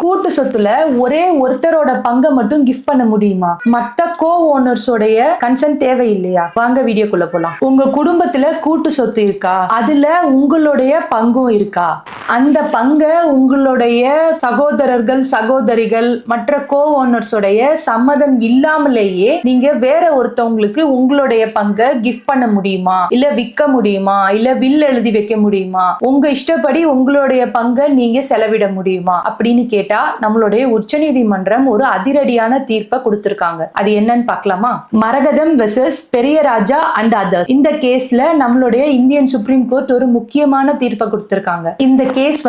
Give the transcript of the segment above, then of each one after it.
கூட்டு சொத்துல ஒரே ஒருத்தரோட பங்கை மட்டும் கிஃப்ட் பண்ண முடியுமா? மத்த கோ ஓனர்ஸோடைய கன்சென்ட் தேவை இல்லையா? வாங்க வீடியோக்குள்ள போலாம். உங்க குடும்பத்துல கூட்டு சொத்து இருக்கா? அதுல உங்களுடைய பங்கும் இருக்கா? அந்த பங்கை உங்களுடைய சகோதரர்கள் சகோதரிகள் மற்ற கோ ஓனர்ஸோடைய சம்மதம் இல்லாமலேயே நீங்க வேற ஒருத்தவங்களுக்கு உங்களுடைய பங்கை கிஃப்ட் பண்ண முடியுமா? இல்ல விற்க முடியுமா? இல்ல வில் எழுதி வைக்க முடியுமா? உங்க இஷ்டப்படி உங்களுடைய பங்கை நீங்க செலவிட முடியுமா அப்படின்னு கேட்டா நம்மளுடைய உச்சநீதிமன்றம் ஒரு அதிரடியான தீர்ப்பை கொடுத்திருக்காங்க. அது என்னன்னு பார்க்கலாமா? மரகதம் வெர்சஸ் பெரியராஜா அண்ட் அதர்ஸ். இந்த கேஸ்ல நம்மளுடைய இந்தியன் சுப்ரீம் கோர்ட் ஒரு முக்கியமான தீர்ப்பை கொடுத்திருக்காங்க. இந்த கேஸ்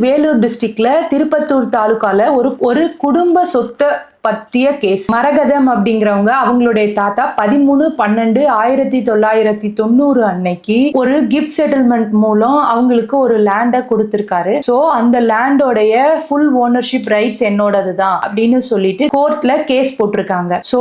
வேலூர் டிஸ்ட்ரிக்ட்ல திருப்பத்தூர் தாலுகால ஒரு குடும்ப சொத்தை பத்திய கேஸ். மரகதம் அப்படிங்கிறவங்க அவங்களுடைய தாத்தா 13/12/1990 அன்னைக்கு ஒரு கிஃப்ட் செட்டில்மெண்ட் மூலம் அவங்களுக்கு ஒரு லேண்ட கொடுத்திருக்காரு. சோ அந்த லேண்டோடைய ஃபுல் ஓனர்ஷிப் ரைட்ஸ் என்னோடதுதான் அப்படின்னு சொல்லிட்டு கோர்ட்ல கேஸ் போட்டிருக்காங்க. சோ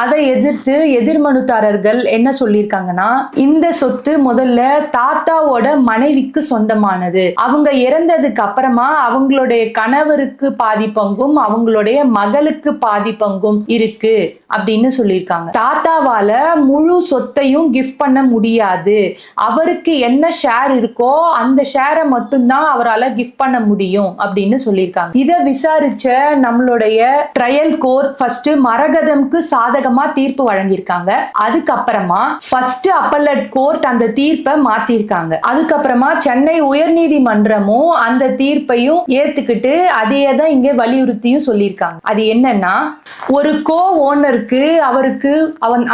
அதை எதிர்த்து எதிர்மனுதாரர்கள் என்ன சொல்லியிருக்காங்கன்னா, இந்த சொத்து முதல்ல தாத்தாவோட மனைவிக்கு சொந்தமானது. அவங்க இறந்ததுக்கு அப்புறமா அவங்களுடைய கணவருக்கு பாதி பங்கும் அவங்களுடைய மகளுக்கு பாதி பங்கும் இருக்கு அப்படின்னு சொல்லியிருக்காங்க. தாத்தாவால முழு சொத்தையும் கிஃப்ட் பண்ண முடியாது. அவருக்கு என்ன ஷேர் இருக்கோ அந்த ஷேரை மட்டும்தான் அவரால் கிஃப்ட் பண்ண முடியும் அப்படின்னு சொல்லியிருக்காங்க. இதை விசாரிச்ச நம்மளுடைய ட்ரையல் கோர்ட் ஃபர்ஸ்ட் மரகதம்க்கு சாதகமா தீர்ப்பு வழங்கியிருக்காங்க. அதுக்கப்புறமா ஃபர்ஸ்ட் அப்பல்லட் கோர்ட் அந்த தீர்ப்பை மாத்திருக்காங்க. அதுக்கப்புறமா சென்னை உயர்நீதிமன்றமும் அந்த தீர்ப்பையும் ஏத்துக்கிட்டு அதையே தான் இங்க வலியுறுத்தியும் சொல்லியிருக்காங்க. அது என்னன்னா, ஒரு கோ ஓனருக்கு அவருக்கு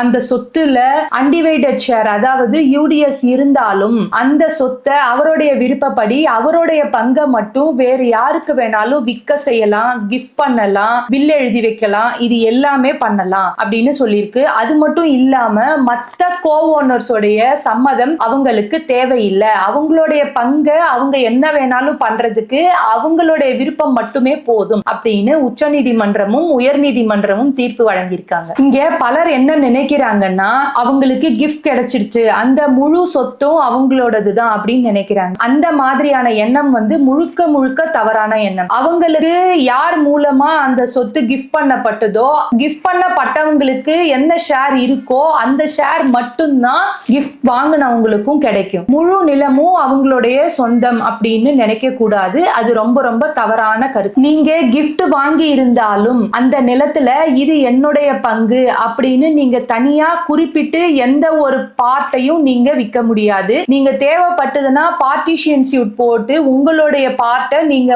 அந்த சொத்துல அன்டிவைடட் ஷேர் அதாவது யூடிஎஸ் இருந்தாலும் அந்த சொத்தை அவருடைய விருப்பப்படி அவருடைய பங்கை மட்டும் வேறு யாருக்கு வேணாலும் விற்க செய்யலாம், கிஃப்ட் பண்ணலாம், வில் எழுதி வைக்கலாம், இது எல்லாமே பண்ணலாம் அப்படின்னு சொல்லியிருக்கு. அது மட்டும் இல்லாம மற்ற கோ ஓனர்ஸோடைய சம்மதம் அவங்களுக்கு தேவையில்லை. அவங்களுடைய பங்கை அவங்க என்ன வேணாலும் பண்றதுக்கு அவங்களுடைய விருப்பம் மட்டுமே போதும் அப்படின்னு உச்சநீதிமன்றமும் உயர்நீதிமன்றமும் தீர்ப்பு வழங்கியிருக்காங்க. இங்க பலர் என்ன நினைக்கிறாங்கன்னா, அவங்களுக்கு கிஃப்ட் கிடைச்சிருச்சு, அந்த முழு சொத்தும் அவங்களோடதுதான் அப்படின்னு நினைக்கிறாங்க. அந்த மாதிரியான எண்ணம் முழுக்க முழுக்க தவறான எண்ணம். அவங்களுக்கு யார் மூலமா அந்த சொத்து கிஃப்ட் பண்ணப்பட்டதோ, கிஃப்ட் பண்ணப்பட்டவங்களுக்கு என்ன ஷேர் இருக்கோ அந்த ஷேர் மட்டும்தான் கிஃப்ட் வாங்கினவங்களுக்கும் கிடைக்கும். முழு நிலமும் அவங்களுடைய சொந்தம் அப்படின்னு நினைக்க கூடாது. அது ரொம்ப ரொம்ப தவறான கருத்து. நீங்க கிஃப்ட் வாங்கி இருந்தாலும் அந்த நிலத்துல இது என்னுடைய பங்கு அப்படின்னு நீங்க தனியா குறிப்பிட்டு எந்த ஒரு பார்ட்டையும் நீங்க விற்க முடியாது. நீங்க தேவைப்பட்டதுன்னா பார்ட்டிஷன் சூட் போட்டு உங்களுடைய பார்ட்டை நீங்க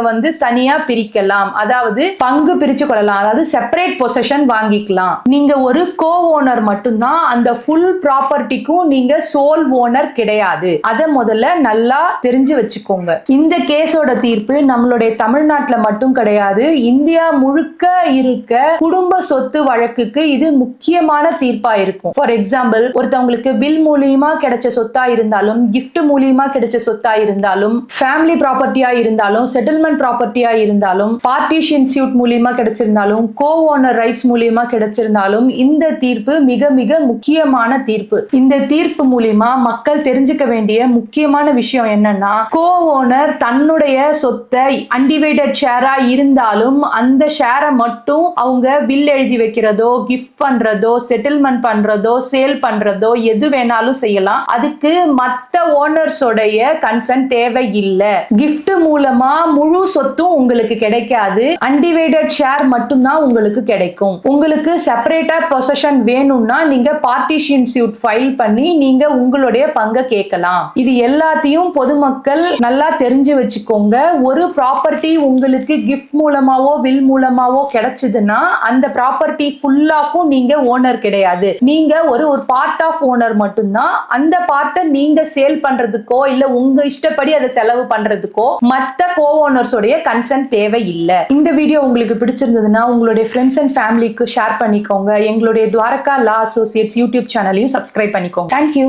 தனியா பிரிக்கலாம். அதாவது பங்கு பிரிச்சு கொள்ளலாம். அதாவது செப்பரேட் பொசஷன் வாங்கிக்கலாம். நீங்க ஒரு கோ ஓனர் மட்டும்தான். அந்த ஃபுல் ப்ராப்பர்ட்டிக்கும் நீங்க சோல் ஓனர் கிடையாது. அதை முதல்ல நல்லா தெரிஞ்சு வச்சுக்கோங்க. இந்த கேஸோட தீர்ப்பு நம்மளுடைய தமிழ்நாட்டுல மட்டும் கிடையாது, இந்தியா முழுக்க இருக்க குடும்ப சொத்து வழக்குக்கு இது முக்கியமான தீர்ப்பா இருக்கும். ஃபார் எக்ஸாம்பிள், ஒருத்தவங்களுக்கு வில் மூலியமா கிடைச்ச சொத்தா இருந்தாலும், கிஃப்ட் மூலியமா கிடைச்ச சொத்தா இருந்தாலும், ஃபேமிலி ப்ராப்பர்ட்டியா இருந்தாலும், செட்டில்மெண்ட் ப்ராப்பர்ட்டியா இருந்தாலும், பார்ட்டிஷன் சூட் மூலியமா கிடைச்சிருந்தாலும், கோ ஓனர் ரைட்ஸ் மூலியமா கிடைச்சிருந்தாலும், இந்த தீர்ப்பு மிக மிக முக்கியமான தீர்ப்பு. இந்த தீர்ப்பு மூலியமா மக்கள் தெரிஞ்சுக்க வேண்டிய முக்கியமான விஷயம் என்னன்னா, கோ ஓனர் தன்னுடைய சொத்தை அன்டிவைடட் ஷேரா இருந்தாலும் அந்த ஷேரை மட்டும் அவங்க வில் எழுதி வைக்கிறதோ, கிஃப்ட் பண்றதோ, செட்டில்மெண்ட் பண்றதோ, சேல் பண்றதோ எது வேணாலும் செய்யலாம். அதுக்கு மத்த ஓனர்ஸோடைய கன்சென்ட் தேவை இல்லை. கிஃப்ட் மூலமா முழு சொத்தும் உங்களுக்கு கிடைக்காது. அன்டிவைடட் ஷேர் மட்டும்தான் உங்களுக்கு கிடைக்கும். உங்களுக்கு செப்பரேட்டா பொசஷன் வேணும்னா நீங்க பார்ட்டிஷன் சூட் ஃபைல் பண்ணி நீங்க உங்களுடைய பங்கை கேட்கலாம். இது எல்லாத்தையும் பொதுமக்கள் நல்லா தெரிஞ்சு வச்சுக்கோங்க. ஒரு ப்ராப்பர்ட்டி உங்களுக்கு கிஃப்ட் மூலமாவோ வில் மூலமாவோ கிடைச்சதுன்னா அந்த ப்ராப்பர்ட்டி ஃபுல்லாக்கும் நீங்க ஓனர் கிடையாது. நீங்க ஒரு பார்ட் ஆஃப் ஓனர் மட்டும்தான். அந்த பார்ட்டை நீங்க சேல் பண்றதுக்கோ இல்ல உங்க இஷ்டப்படி அதை செலவு பண்றதுக்கோ மற்ற கோ ஓனர்ஸோடைய கன்சென்ட் தேவை இல்லை. இந்த வீடியோ உங்களுக்கு பிடிச்சிருந்ததுன்னா உங்களுடைய ஃப்ரெண்ட்ஸ் அண்ட் ஃபேமிலிக்கு ஷேர் பண்ணிக்கோங்க. எங்களுடைய துவாரகா லா அசோசியேட்ஸ் யூடியூப் சேனலையும் சப்ஸ்கிரைப் பண்ணிக்கோங்க. தேங்க்யூ.